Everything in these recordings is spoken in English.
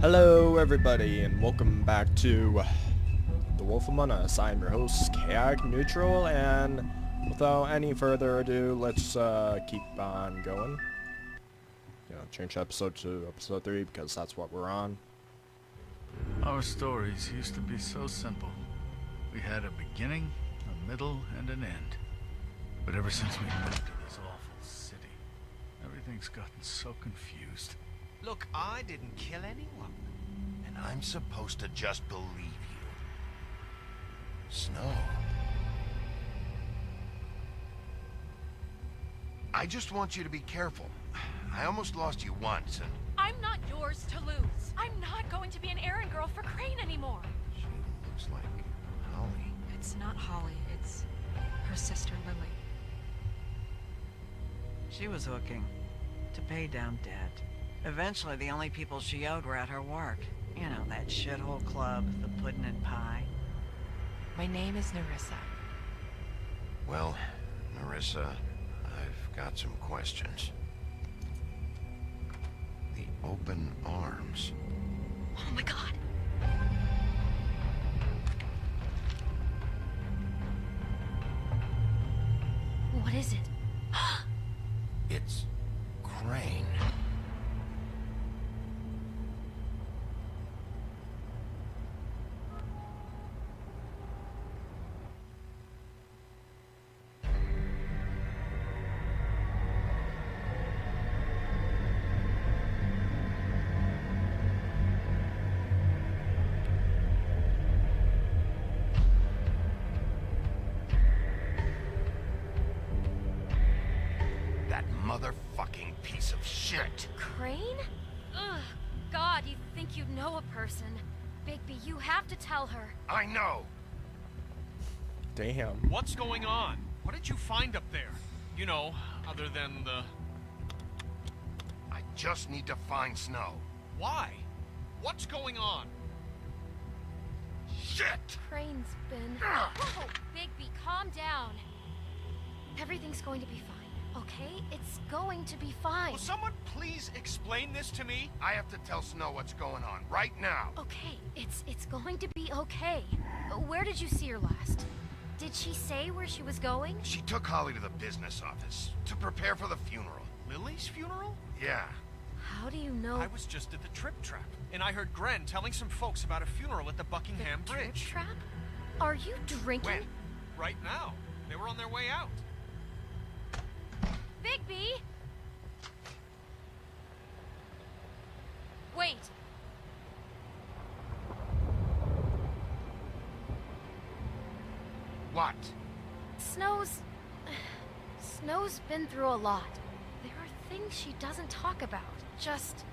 Hello everybody and welcome back to The Wolf Among Us. I'm your host, Chaotic Neutral, and without any further ado, let's keep on going. Change episode to episode 3 because that's what we're on. Our stories used to be so simple. We had a beginning, a middle, and an end. But ever since we moved to this awful city, everything's gotten so confused. Look, I didn't kill anyone. And I'm supposed to just believe you. Snow. I just want you to be careful. I almost lost you once, and... I'm not yours to lose. I'm not going to be an errand girl for Crane anymore. She looks like Holly. It's not Holly, it's her sister Lily. She was hooking to pay down debt. Eventually, the only people she owed were at her work. You know, that shithole club, the pudding and pie. My name is Nerissa. Well, Nerissa, I've got some questions. The open arms. Oh my god. What is it? It's Crane. Motherfucking piece of shit. Crane? Ugh. God, you think you know a person. Bigby, you have to tell her. I know. Damn. What's going on? What did you find up there? You know, other than the... I just need to find Snow. Why? What's going on? Shit! Crane's been... Whoa! Bigby, calm down. Everything's going to be fine. Okay? It's going to be fine. Will someone please explain this to me? I have to tell Snow what's going on right now. Okay, it's going to be okay. Where did you see her last? Did she say where she was going? She took Holly to the business office to prepare for the funeral. Lily's funeral? Yeah. How do you know? I was just at the Trip Trap, and I heard Gren telling some folks about a funeral at the Buckingham the Bridge. Trip Trap? Are you drinking? When? Right now. They were on their way out. Bigby! Wait. What? Snow's been through a lot. There are things she doesn't talk about. Just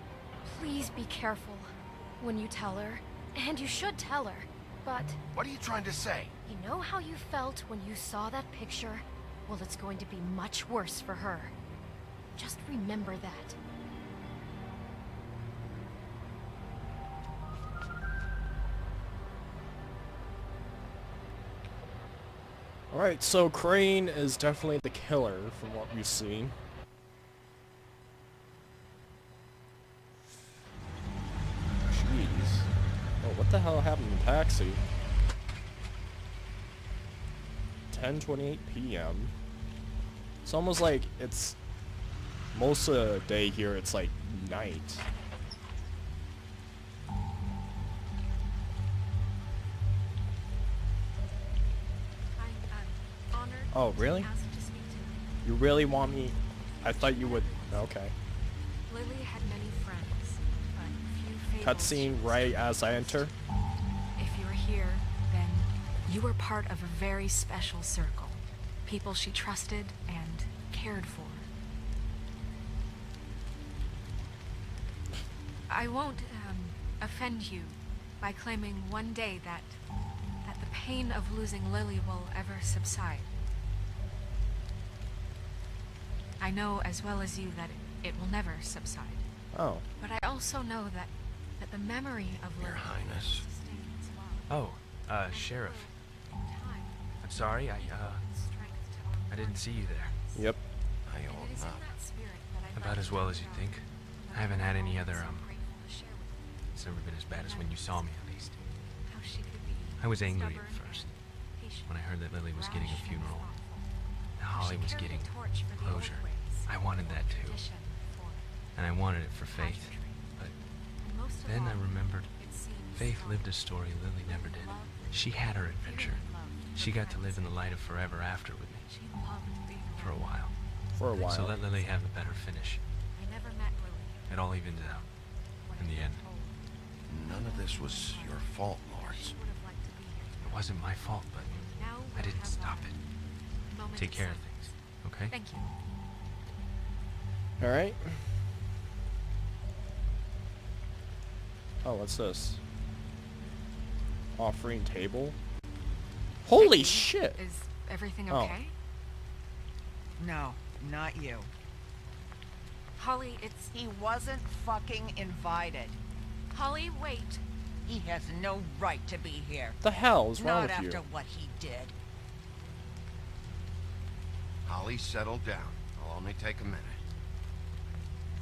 please be careful when you tell her. And you should tell her. But What are you trying to say? you know how you felt when you saw that picture? Well, it's going to be much worse for her. Just remember that. Alright, so Crane is definitely the killer from what we've seen. Jeez. Oh, what the hell happened in Taxi? 10:28 p.m. It's almost like it's most of the day here. It's like night. I'm honored. Oh, really? Asked to speak to You really want me? I thought you would. Okay. Lily had many friends, but few fables. Cutscene right as I enter. If you're here, then you were part of a very special circle. People she trusted and cared for. I won't offend you by claiming one day that the pain of losing Lily will ever subside. I know as well as you that it will never subside. Oh. But I also know that the memory of Lily Your Highness. sustains well. Oh, Sheriff. Time I'm sorry, I didn't see you there. Yep. I owe him up. About as well as you'd think. I haven't had any other, never been as bad as when you saw me, at least. How she could be I was angry at stubborn first, and patient, when I heard that Lily was getting a rash and funeral. thoughtful. And How Holly she was carried getting a torch for the old closure. ways, I wanted that too. tradition for And I wanted it for Faith. pageantry. But And most of then I all, remembered it seems Faith Holly lived a story Lily never did. loved She had her adventure. dearly loved She her got to live in the friends. light of forever after with me. She loved being For a while. For a while. So let Lily have a better finish. I never met Lily. It all evens out. What In I the was end. told, None of this was your fault, Lawrence. she would have liked to be here. It wasn't my fault, but Now I we'll didn't have stop our it. moment Take care of silence. things, okay? Thank you. Alright. Oh, what's this? Offering table? Holy Becky, shit! Is everything Oh. okay? No, not you. Holly, it's... He wasn't fucking invited. Holly, wait. He has no right to be here. What the hell is wrong Not with after you? what he did. Holly, settle down. I'll only take a minute.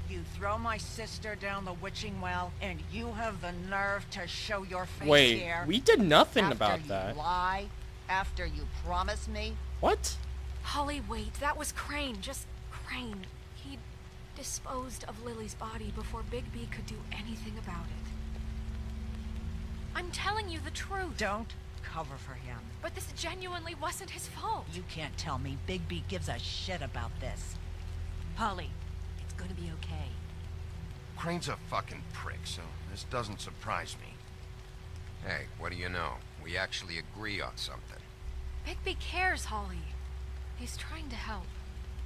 You throw my sister down the witching well, and you have the nerve to show your face Wait, here? we did nothing After about you that. lie? After you promise me? What? Holly, wait. That was Crane. Just Crane. He disposed of Lily's body before Bigby could do anything about it. I'm telling you the truth. Don't cover for him. But this genuinely wasn't his fault. You can't tell me Bigby gives a shit about this. Holly, it's gonna be okay. Crane's a fucking prick, so this doesn't surprise me. Hey, what do you know? We actually agree on something. Bigby cares, Holly. He's trying to help.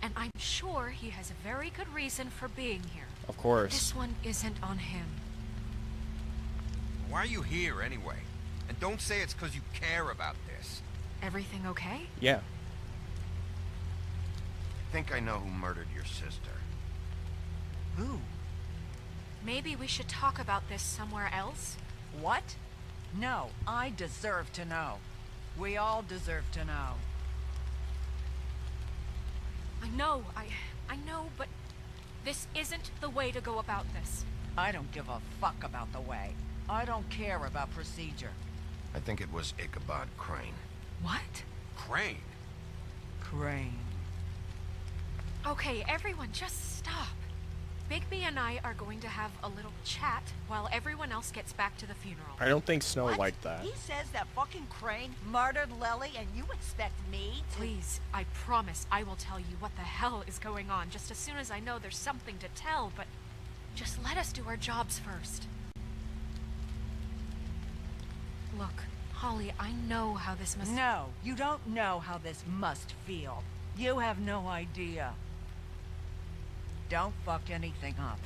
And I'm sure he has a very good reason for being here. Of course. This one isn't on him. Why are you here anyway? And don't say it's because you care about this. Everything okay? Yeah. I think I know who murdered your sister. Who? Maybe we should talk about this somewhere else? What? No, I deserve to know. We all deserve to know. I know, but this isn't the way to go about this. I don't give a fuck about the way. I don't care about procedure. I think it was Ichabod Crane. What? Crane? Crane. Okay, everyone, just stop. Bigby and I are going to have a little chat while everyone else gets back to the funeral. I don't think Snow What? liked that. He says that fucking Crane murdered Lily and you expect me to... Please, I promise I will tell you what the hell is going on just as soon as I know there's something to tell, but just let us do our jobs first. Look, Holly, I know how this must... No, you don't know how this must feel. You have no idea. Don't fuck anything up.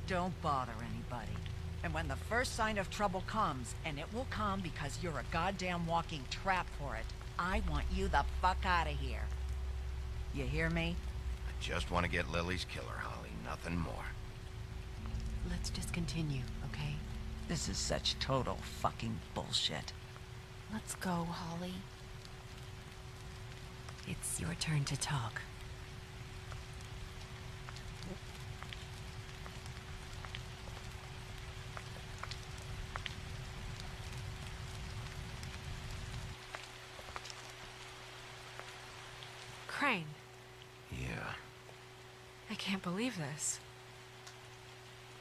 Don't bother anybody. And when the first sign of trouble comes, and it will come because you're a goddamn walking trap for it, I want you the fuck out of here. You hear me? I just want to get Lily's killer, Holly. Nothing more. Let's just continue, okay? This is such total fucking bullshit. Let's go, Holly. It's your turn to talk. Crane, Yeah. I can't believe this.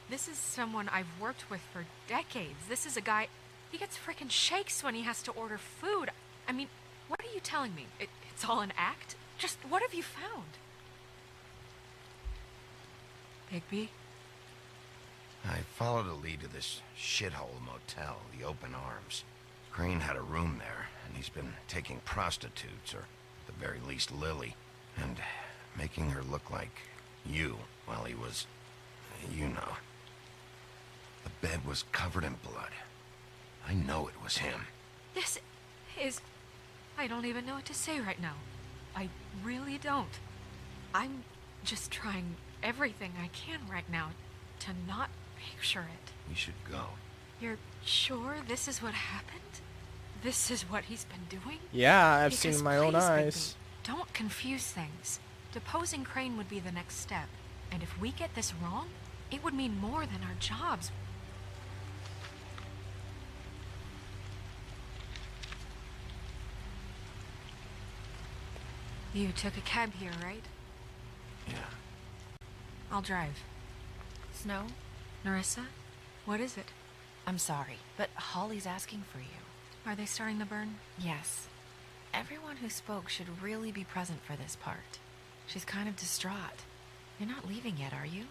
This is someone I've worked with for decades. This is a guy... He gets frickin' shakes when he has to order food. I mean, what are you telling me? It's all an act? Just what have you found? Bigby? I followed a lead to this shithole motel, the Open Arms. Crane had a room there, and he's been taking prostitutes, or at the very least Lily, and making her look like you while he was... you know. The bed was covered in blood. I know it was him. This is... I don't even know what to say right now. I really don't. I'm just trying everything I can right now to not picture it. We should go. You're sure this is what happened? This is what he's been doing? Yeah, I've seen Because in my own please, Bigby, eyes. don't confuse things. Deposing Crane would be the next step. And if we get this wrong, it would mean more than our jobs. You took a cab here, right? Yeah. I'll drive. Snow? Narissa? What is it? I'm sorry, but Holly's asking for you. Are they starting the burn? Yes. Everyone who spoke should really be present for this part. She's kind of distraught. You're not leaving yet, are you?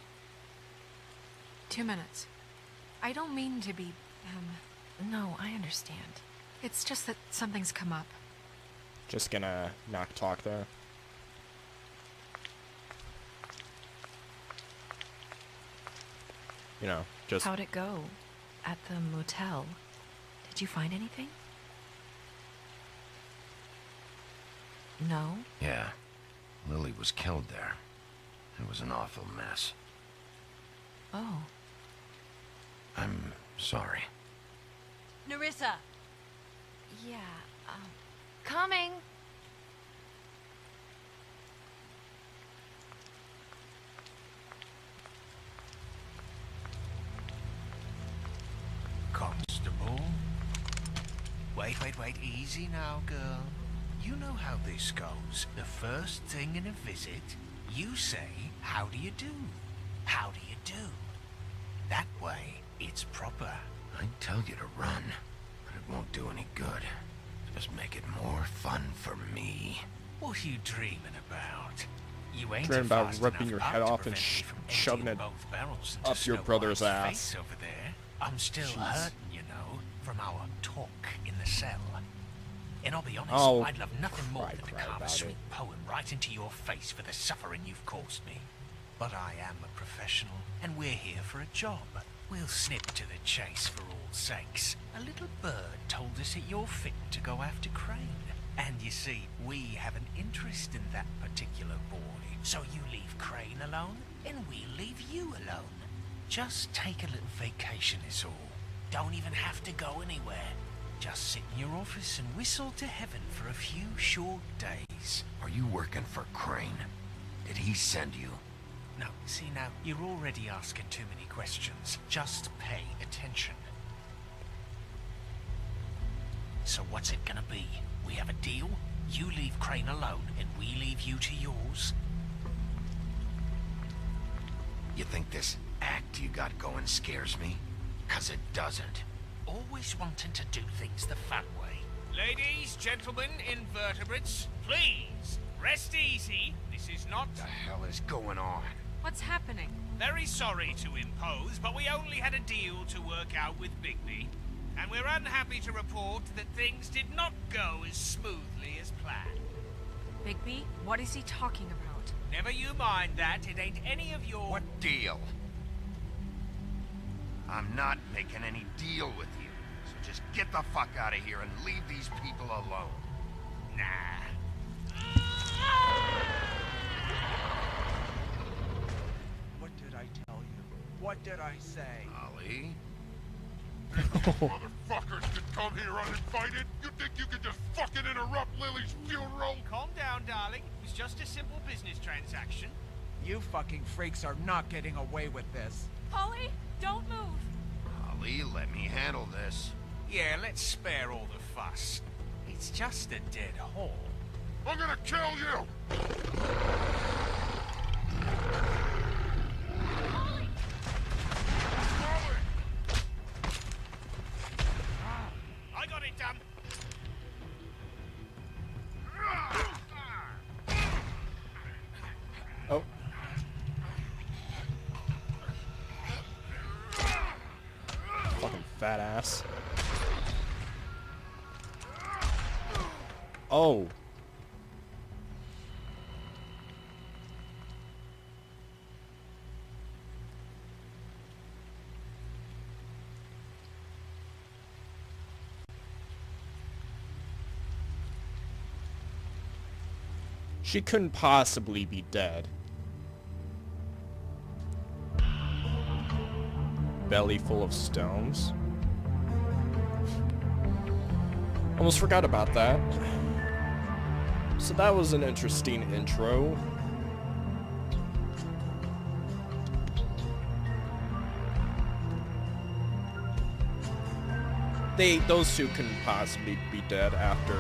2 minutes. I don't mean to be, No, I understand. It's just that something's come up. Just gonna not talk there. You know, just... How'd it go? At the motel? Did you find anything? No? Yeah. Lily was killed there. It was an awful mess. Oh. I'm sorry. Narissa! Yeah, Coming! Constable? Wait, easy now, girl. You know how this goes. The first thing in a visit, you say, how do you do? How do you do? That way, it's proper. I'd tell you to run, but it won't do any good. Just make it more fun for me. What are you dreaming about? You ain't Dreaming about fast ripping enough your up head to off and prevent me from shoving emptying it both barrels into up your Snow brother's White's ass. face over there. I'm still Jeez. hurting, you know, from our talk in the cell. And I'll be honest, Oh, I'd love nothing more than to cry carve a about sweet it. poem right into your face for the suffering you've caused me. But I am a professional, and we're here for a job. We'll snip to the chase for all sakes. A little bird told us that you're fit to go after Crane. And you see, we have an interest in that particular boy. So you leave Crane alone, and we'll leave you alone. Just take a little vacation is all. Don't even have to go anywhere. Just sit in your office and whistle to heaven for a few short days. Are you working for Crane? Did he send you? No, see now, you're already asking too many questions. Just pay attention. So what's it gonna be? We have a deal? You leave Crane alone and we leave you to yours? You think this act you got going scares me? 'Cause it doesn't. Always wanting to do things the fun way. Ladies, gentlemen, invertebrates, please, rest easy. This is not... What the hell is going on? What's happening? Very sorry to impose, but we only had a deal to work out with Bigby. And we're unhappy to report that things did not go as smoothly as planned. Bigby, what is he talking about? Never you mind that, it ain't any of your... What deal? I'm not making any deal with you. So just get the fuck out of here and leave these people alone. Nah. What did I tell you? What did I say? Ollie? Motherfuckers could come here uninvited? You think you could just fucking interrupt Lily's funeral? Calm down, darling. It was just a simple business transaction. You fucking freaks are not getting away with this. Holly, don't move. Ollie, let me handle this. Yeah, let's spare all the fuss. It's just a dead hole. I'm gonna kill you! Holly! I got it done. Oh. Fucking fat ass. Oh. She couldn't possibly be dead. Belly full of stones. Almost forgot about that. So that was an interesting intro. Those two couldn't possibly be dead after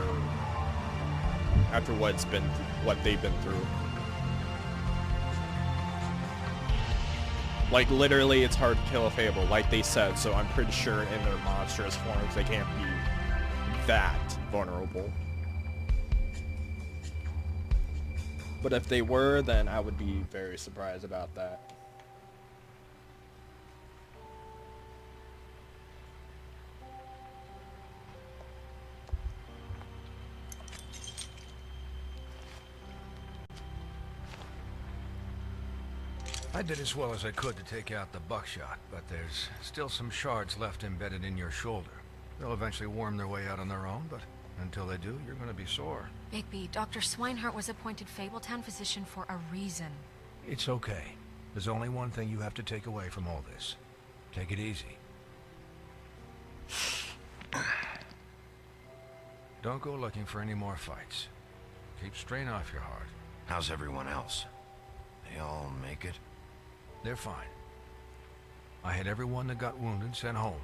after what they've been through. Like, literally, it's hard to kill a Fable, like they said, so I'm pretty sure in their monstrous forms they can't be that vulnerable. But if they were, then I would be very surprised about that. I did as well as I could to take out the buckshot, but there's still some shards left embedded in your shoulder. They'll eventually worm their way out on their own, but until they do, you're gonna be sore. Bigby, Dr. Swinehart was appointed Fabletown physician for a reason. It's okay. There's only one thing you have to take away from all this. Take it easy. Don't go looking for any more fights. Keep strain off your heart. How's everyone else? They all make it? They're fine. I had everyone that got wounded sent home.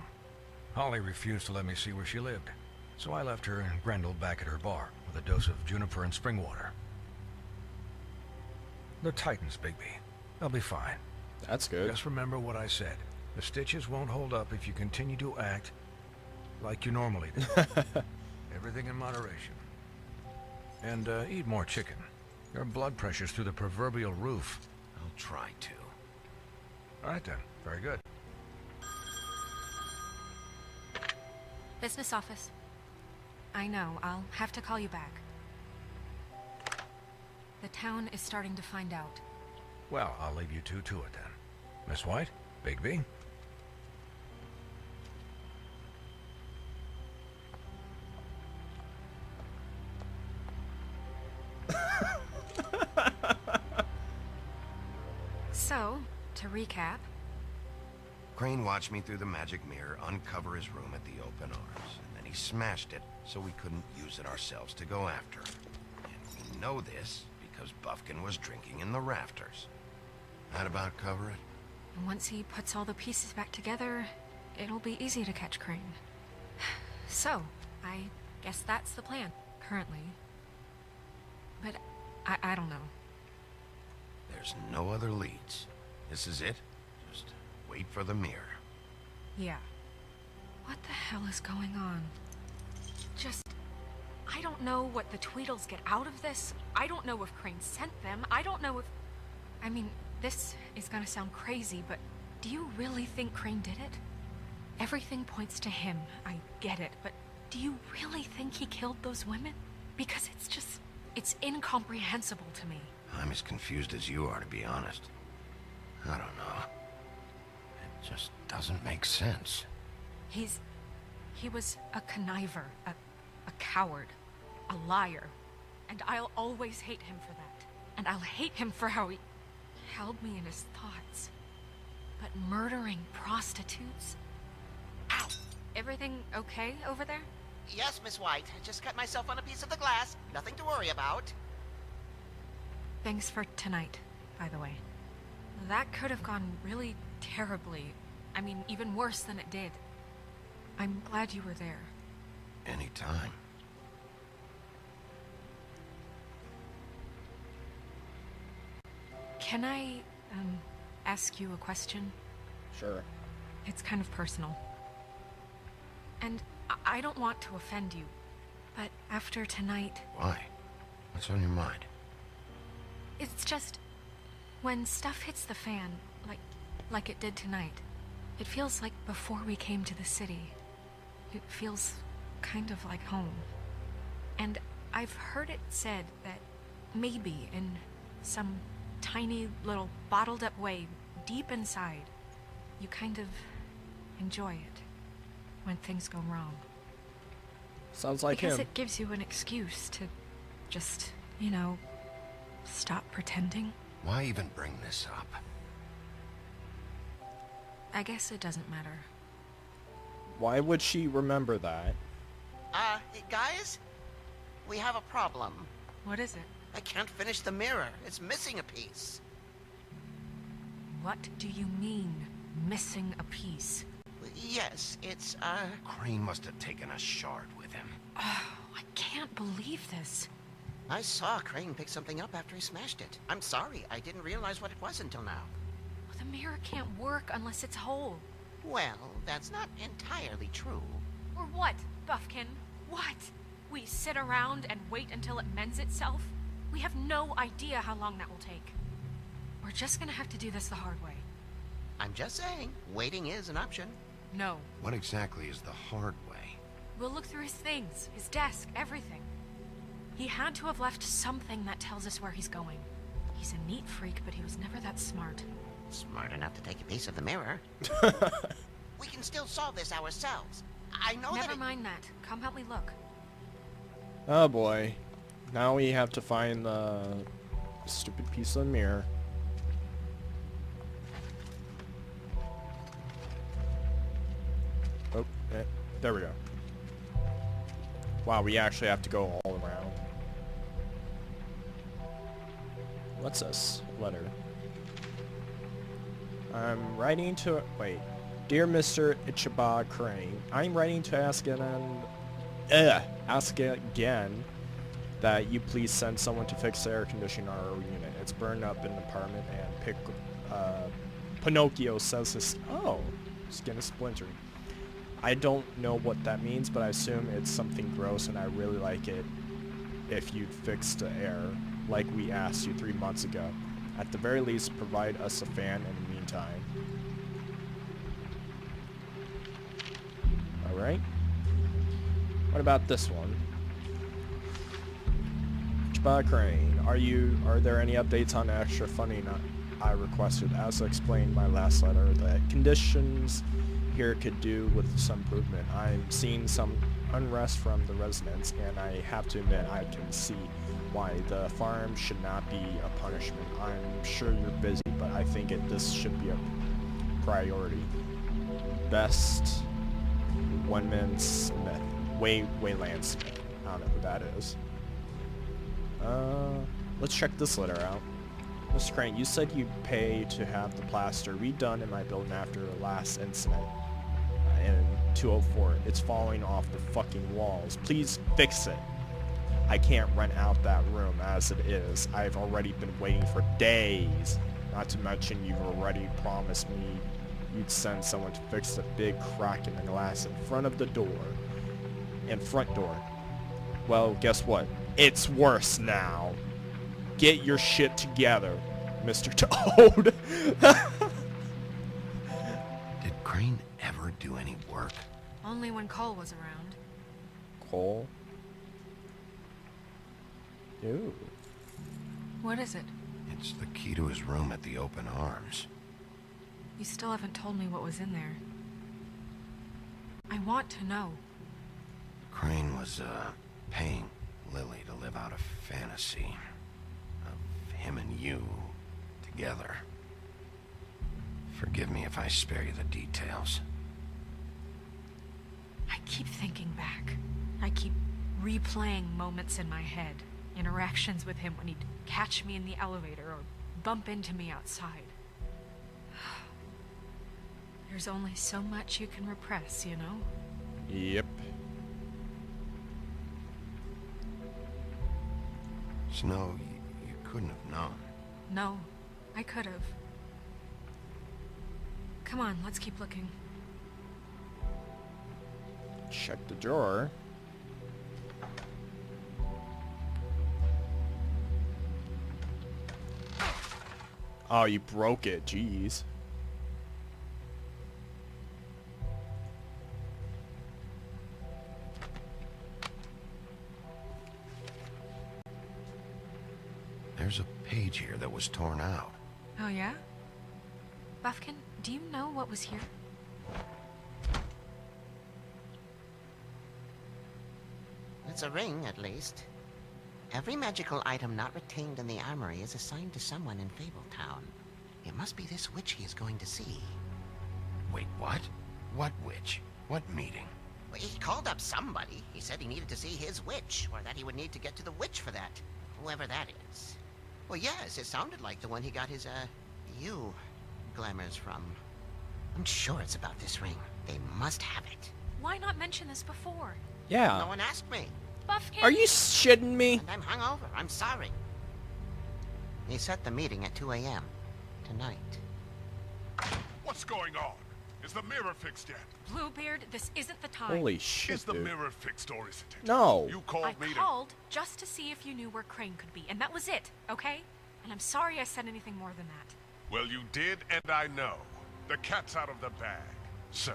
Holly refused to let me see where she lived, so I left her and Grendel back at her bar with a dose of juniper and spring water. They're Titans, Bigby. They'll be fine. That's good. Just remember what I said. The stitches won't hold up if you continue to act like you normally do. Everything in moderation. And eat more chicken. Your blood pressure's through the proverbial roof. I'll try to. All right then. Very good. Business office. I know, I'll have to call you back. The town is starting to find out. Well, I'll leave you two to it then. Miss White, Bigby. So, to recap... Crane watched me through the magic mirror uncover his room at the open arms, and then he smashed it so we couldn't use it ourselves to go after him. And we know this because Buffkin was drinking in the rafters. That about cover it? And once he puts all the pieces back together, it'll be easy to catch Crane. So, I guess that's the plan, currently. But I don't know. There's no other leads. This is it. Just wait for the mirror. Yeah. What the hell is going on? I don't know what the Tweedles get out of this. I don't know if Crane sent them. I don't know if... I mean, this is gonna sound crazy, but do you really think Crane did it? Everything points to him. I get it, but do you really think he killed those women? Because it's incomprehensible to me. I'm as confused as you are, to be honest. I don't know. It just doesn't make sense. He was a conniver, a coward, a liar. And I'll always hate him for that. And I'll hate him for how he held me in his thoughts. But murdering prostitutes? Ow! Everything okay over there? Yes, Miss White. I just cut myself on a piece of the glass. Nothing to worry about. Thanks for tonight, by the way. That could have gone really terribly. I mean, even worse than it did. I'm glad you were there. Anytime. Can I, ask you a question? Sure. It's kind of personal. And I don't want to offend you, but after tonight... Why? What's on your mind? It's just... when stuff hits the fan, like it did tonight, it feels like before we came to the city. It feels kind of like home. And I've heard it said that maybe in some tiny little bottled up way deep inside, you kind of enjoy it when things go wrong. Sounds like because him. It gives you an excuse to just, you know, stop pretending. Why even bring this up? I guess it doesn't matter. Why would she remember that? Guys? We have a problem. What is it? I can't finish the mirror. It's missing a piece. What do you mean, missing a piece? Yes, it's, Crane must have taken a shard with him. Oh, I can't believe this. I saw Crane pick something up after he smashed it. I'm sorry, I didn't realize what it was until now. The mirror can't work unless it's whole. Well, that's not entirely true. Or what, Buffkin? What? We sit around and wait until it mends itself? We have no idea how long that will take. We're just gonna have to do this the hard way. I'm just saying, waiting is an option. No. What exactly is the hard way? We'll look through his things, his desk, everything. He had to have left something that tells us where he's going. He's a neat freak, but he was never that smart. Smart enough to take a piece of the mirror. We can still solve this ourselves. I know Never mind that. Come help me look. Oh boy. Now we have to find the stupid piece of the mirror. Oh, there we go. Wow, we actually have to go all around. What's this letter? I'm writing to... Wait. Dear Mr. Ichabod Crane, I'm writing to ask again that you please send someone to fix the air conditioning in our unit. It's burned up in the apartment and Pinocchio says his... Oh, skin is splintered. I don't know what that means, but I assume it's something gross, and I really like it if you'd fix the air, like we asked you 3 months ago. At the very least, provide us a fan in the meantime. Alright. What about this one? Ichabod Crane, are there any updates on the extra funding I requested? As explained in my last letter, the conditions here could do with some improvement. I'm seeing some unrest from the residents, and I have to admit I can see why the farm should not be a punishment. I'm sure you're busy, but I think this should be a priority. Best Wayman Smith. Wayland Smith. I don't know who that is. Let's check this letter out. Mr. Crane, you said you'd pay to have the plaster redone in my building after the last incident in 204. It's falling off the fucking walls. Please fix it. I can't rent out that room as it is. I've already been waiting for days. Not to mention you've already promised me you'd send someone to fix the big crack in the glass in front of the door. Front door. Well, guess what? It's worse now. Get your shit together, Mr. Toad. Did Crane ever do any work? Only when Cole was around. Cole? Ooh. What is it? It's the key to his room at the Open Arms. You still haven't told me what was in there. I want to know. Crane was, paying Lily to live out a fantasy of him and you together. Forgive me if I spare you the details. I keep thinking back. I keep replaying moments in my head. Interactions with him when he'd catch me in the elevator or bump into me outside. There's only so much you can repress, you know? Yep. Snow, you couldn't have known. No, I could have. Come on, let's keep looking. Check the drawer. Oh, you broke it. Jeez. There's a page here that was torn out. Oh, yeah? Buffkin, do you know what was here? It's a ring, at least. Every magical item not retained in the armory is assigned to someone in Fabletown. It must be this witch he is going to see. Wait, what? What witch? What meeting? Well, he called up somebody. He said he needed to see his witch, or that he would need to get to the witch for that. Whoever that is. Well, yes, it sounded like the one he got his, you glamours from. I'm sure it's about this ring. They must have it. Why not mention this before? Yeah. No one asked me. buff Are candy? you shitting me? And I'm hungover. I'm sorry. He set the meeting at 2 a.m. tonight. What's going on? Is the mirror fixed yet? Bluebeard, this isn't the time. Holy shit, Is the dude. mirror fixed or isn't it? No. You called I me called just to see if you knew where Crane could be, and that was it, okay? And I'm sorry I said anything more than that. Well, you did, and I know. The cat's out of the bag. So,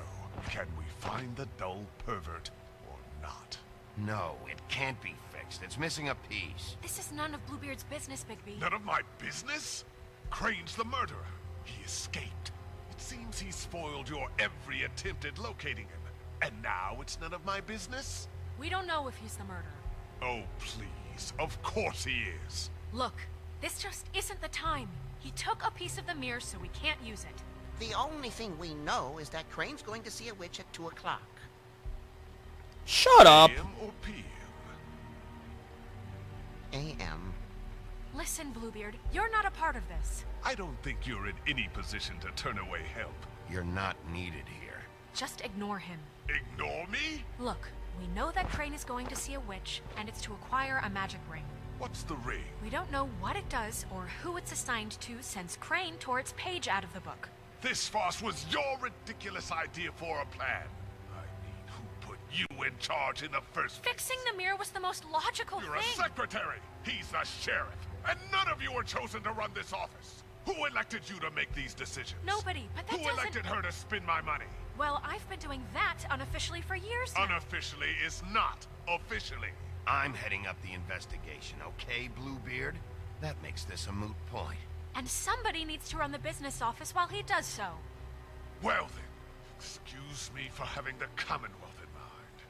can we find the dull pervert or not? No, it can't be fixed. It's missing a piece. This is none of Bluebeard's business, Bigby. None of my business? Crane's the murderer. He escaped. It seems he spoiled your every attempt at locating him. And now it's none of my business? We don't know if he's the murderer. Oh, please. Of course he is. Look, this just isn't the time. He took a piece of the mirror, so we can't use it. The only thing we know is that Crane's going to see a witch at 2 o'clock. Shut up. AM or PM? A.M. Listen, Bluebeard, you're not a part of this. I don't think you're in any position to turn away help. You're not needed here. Just ignore him. Ignore me? Look, we know that Crane is going to see a witch, and it's to acquire a magic ring. What's the ring? We don't know what it does or who it's assigned to since Crane tore its page out of the book. This farce was your ridiculous idea for a plan. I mean, who put you in charge in the first place? Fixing the mirror was the most logical You're thing. a secretary. He's the sheriff. And none of you were chosen to run this office. Who elected you to make these decisions? Nobody, but that Who doesn't... elected her to spend my money? Well, I've been doing that unofficially for years now. Unofficially is not officially. I'm heading up the investigation, okay, Bluebeard? That makes this a moot point. And somebody needs to run the business office while he does so. Well then, excuse me for having the Commonwealth in mind.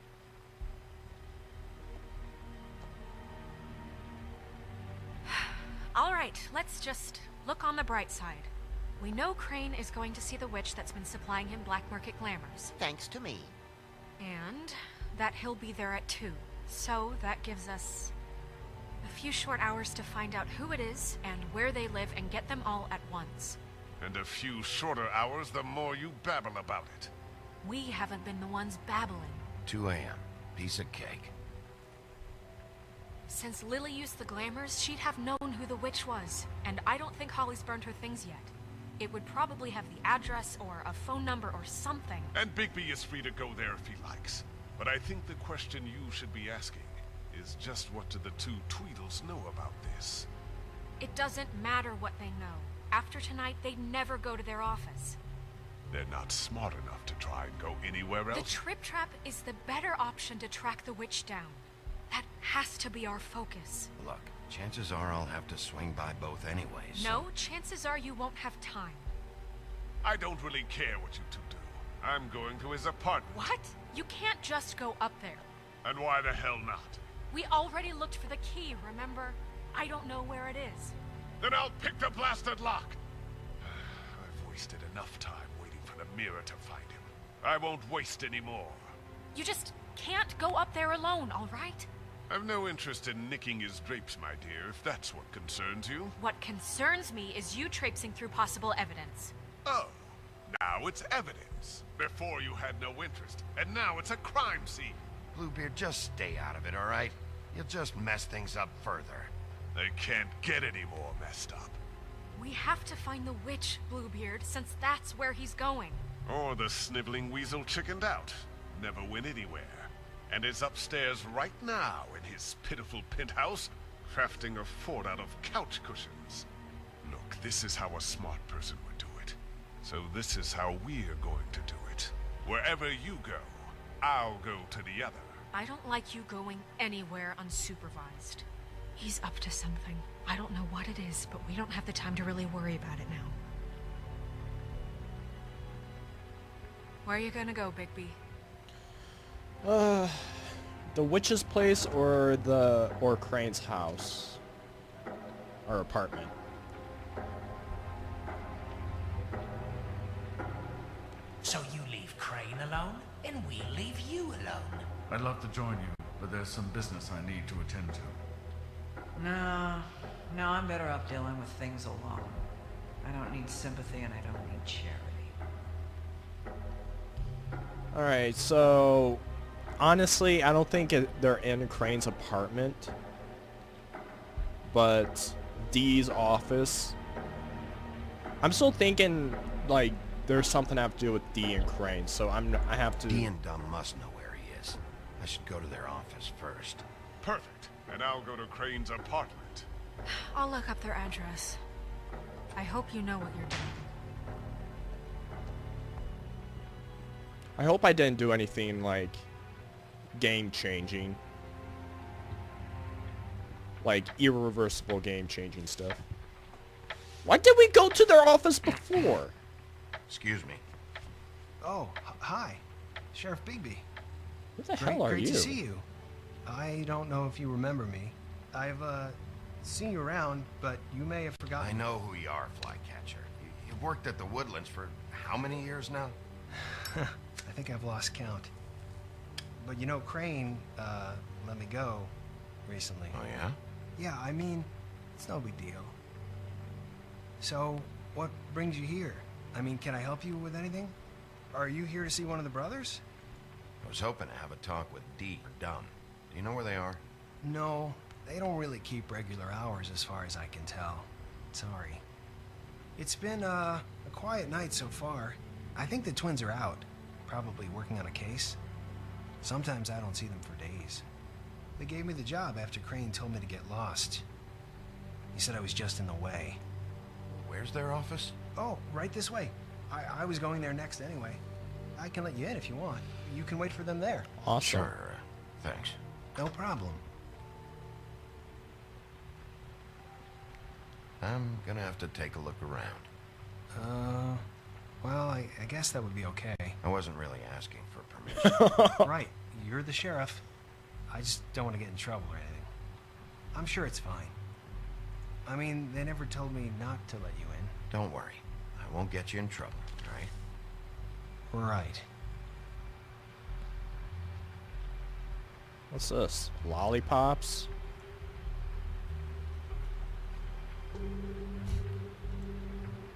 All right, let's just look on the bright side. We know Crane is going to see the witch that's been supplying him black market glamours. Thanks to me. And that he'll be there at 2. So that gives us a few short hours to find out who it is and where they live and get them all at once. And a few shorter hours, the more you babble about it. We haven't been the ones babbling. 2 a.m. Piece of cake. Since Lily used the glamours, she'd have known who the witch was. And I don't think Holly's burned her things yet. It would probably have the address or a phone number or something. And Bigby is free to go there if he likes. But I think the question you should be asking is just what do the two Tweedles know about this? It doesn't matter what they know. After tonight, they'd never go to their office. They're not smart enough to try and go anywhere else. The Trip Trap is the better option to track the witch down. That has to be our focus. Look, chances are I'll have to swing by both anyways. so- No, chances are you won't have time. I don't really care what you two do. I'm going to his apartment. What? You can't just go up there. And why the hell not? We already looked for the key, remember? I don't know where it is. Then I'll pick the blasted lock. I've wasted enough time waiting for the mirror to find him. I won't waste any more. You just can't go up there alone, all right? I've no interest in nicking his drapes, my dear, if that's what concerns you. What concerns me is you traipsing through possible evidence. Oh, now it's evidence. Before you had no interest, and now it's a crime scene. Bluebeard, just stay out of it, all right? You'll just mess things up further. They can't get any more messed up. We have to find the witch, Bluebeard, since that's where he's going. Or the sniveling weasel chickened out. Never went anywhere. And is upstairs right now in his pitiful penthouse, crafting a fort out of couch cushions. Look, this is how a smart person would do it. So this is how we're going to do it. Wherever you go, I'll go to the other. I don't like you going anywhere unsupervised. He's up to something. I don't know what it is, but we don't have the time to really worry about it now. Where are you gonna go, Bigby? The witch's place or Crane's house or apartment. So you leave Crane alone, and we'll leave you alone. I'd love to join you, but there's some business I need to attend to. No, I'm better off dealing with things alone. I don't need sympathy and I don't need charity. Alright, so honestly, I don't think they're in Crane's apartment, but Dee's office. I'm still thinking like there's something I have to do with Dee and Crane, so I have to. Dee and Dumb must know where he is. I should go to their office first. Perfect. And I'll go to Crane's apartment. I'll look up their address. I hope you know what you're doing. I hope I didn't do anything like game-changing. Like irreversible game-changing stuff. Why did we go to their office before? Excuse me. Oh, hi. Sheriff Bigby. Who the hell are Great you? to see you. I don't know if you remember me. I've, seen you around, but you may have forgotten. I know who you are, Flycatcher. You've worked at the Woodlands for how many years now? I think I've lost count. But you know, Crane, let me go recently. Oh, yeah? Yeah, I mean, it's no big deal. So, what brings you here? I mean, can I help you with anything? Are you here to see one of the brothers? I was hoping to have a talk with Dee or Dumb. Do you know where they are? No, they don't really keep regular hours as far as I can tell. Sorry. It's been, a quiet night so far. I think the twins are out, probably working on a case. Sometimes I don't see them for days. They gave me the job after Crane told me to get lost. He said I was just in the way. Where's their office? Oh, right this way. I was going there next anyway. I can let you in if you want. You can wait for them there. Awesome. Sure. Thanks. No problem. I'm gonna have to take a look around. Well, I guess that would be okay. I wasn't really asking for permission. Right. You're the sheriff. I just don't want to get in trouble or anything. I'm sure it's fine. I mean, they never told me not to let you in. Don't worry. I won't get you in trouble, all right? Right. What's this? Lollipops?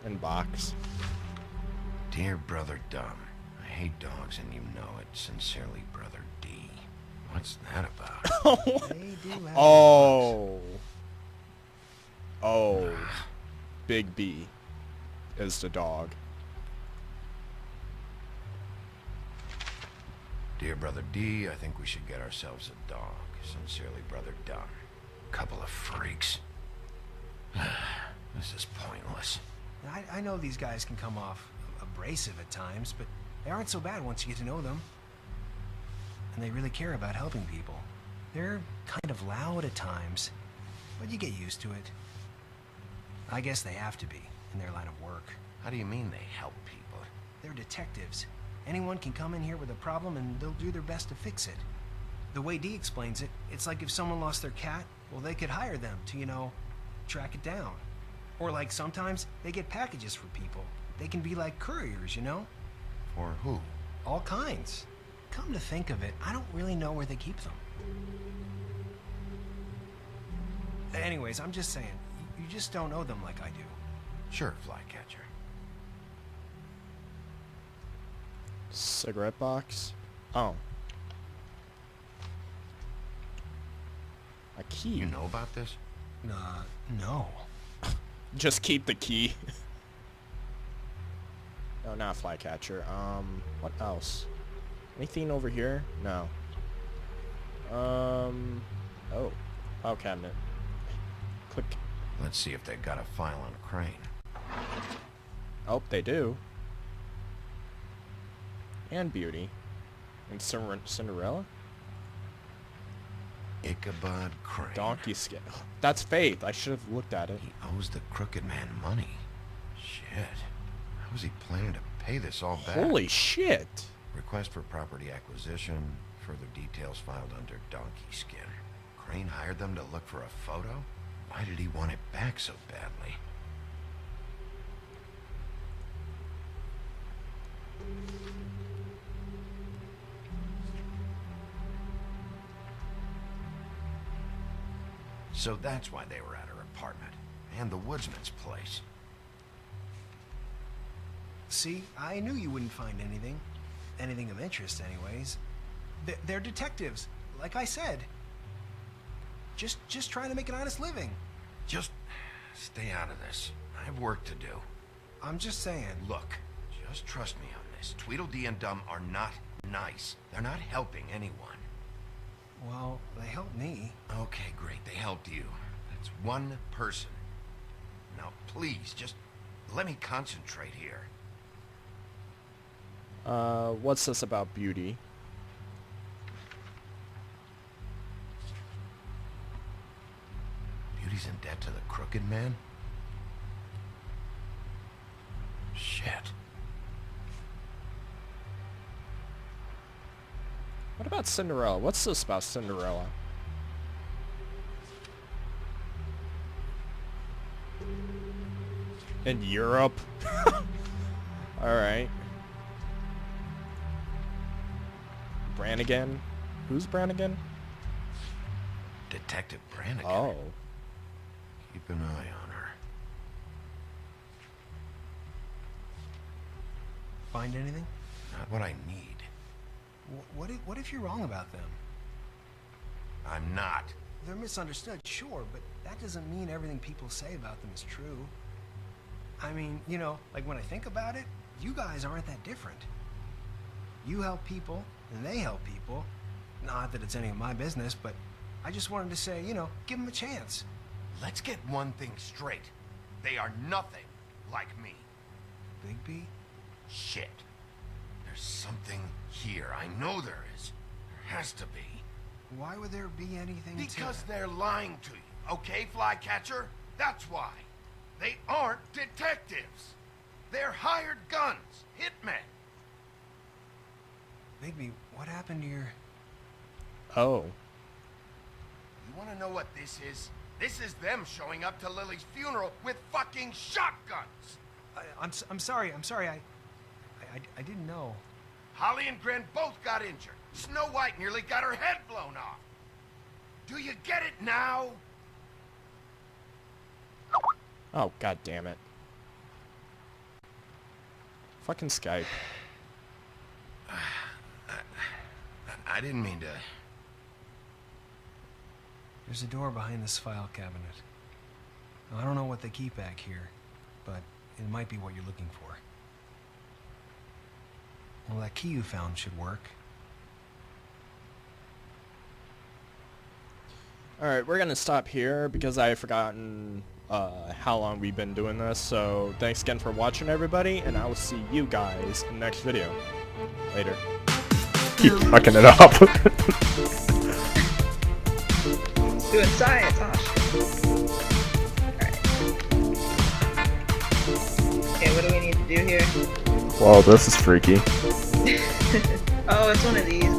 And box. Dear Brother Dumb, I hate dogs and you know it. Sincerely, Brother D. What's that about? They do have Oh. Oh. Big B is the dog. Dear Brother D, I think we should get ourselves a dog. Sincerely, Brother Dumb. Couple of freaks. This is pointless. I know these guys can come off abrasive at times, but they aren't so bad once you get to know them. And they really care about helping people. They're kind of loud at times, but you get used to it. I guess they have to be, in their line of work. How do you mean they help people? They're detectives. Anyone can come in here with a problem and they'll do their best to fix it. The way Dee explains it, it's like if someone lost their cat, well, they could hire them to, you know, track it down. Or like sometimes they get packages for people. They can be like couriers, you know? For who? All kinds. Come to think of it, I don't really know where they keep them. Anyways, I'm just saying, you just don't know them like I do. Sure, Flycatcher. Cigarette box? Oh. A key. You know about this? No. Just keep the key. No, not Flycatcher. What else? Anything over here? No. Oh. File cabinet. Click. Let's see if they got a file on Crane. Oh, they do. And Beauty. And Cinderella? Ichabod Crane. Donkey skin. That's Faith. I should have looked at it. He owes the crooked man money. Shit. How is he planning to pay this all back? Holy shit. Request for property acquisition. Further details filed under donkey skin. Crane hired them to look for a photo? Why did he want it back so badly? So that's why they were at her apartment. And the woodsman's place. See, I knew you wouldn't find anything. Anything of interest, anyways. They're detectives, like I said. Just trying to make an honest living. Just stay out of this. I have work to do. I'm just saying. Look, just trust me on this. Tweedledee and Dum are not nice. They're not helping anyone. Well, they helped me. Okay, great. They helped you. That's one person. Now, please, just let me concentrate here. What's this about beauty? Beauty's in debt to the crooked man? Shit. What about Cinderella? What's this about Cinderella? In Europe? Alright. Brannigan? Who's Brannigan? Detective Brannigan. Oh. Keep an eye on her. Find anything? Not what I need. What if you're wrong about them? I'm not. They're misunderstood, sure, but that doesn't mean everything people say about them is true. I mean, you know, like when I think about it, you guys aren't that different. You help people, and they help people. Not that it's any of my business, but I just wanted to say, you know, give them a chance. Let's get one thing straight. They are nothing like me. Bigby? Shit. There's something here. I know there is. There has to be. Why would there be anything Because they're lying to you, okay, Flycatcher? That's why. They aren't detectives. They're hired guns, hitmen. Bigby, what happened to your... Oh. You want to know what this is? This is them showing up to Lily's funeral with fucking shotguns. I'm sorry. I didn't know. Holly and Gren both got injured. Snow White nearly got her head blown off. Do you get it now? Oh, god damn it. Fucking Skype. I didn't mean to... There's a door behind this file cabinet. Now, I don't know what they keep back here, but it might be what you're looking for. Well, that key you found should work. Alright, we're gonna stop here because I've forgotten how long we've been doing this, so thanks again for watching, everybody, and I will see you guys in the next video. Later. Keep fucking it up. Doing science, huh? Alright. Okay, what do we need to do here? Whoa, this is freaky. Oh, it's one of these.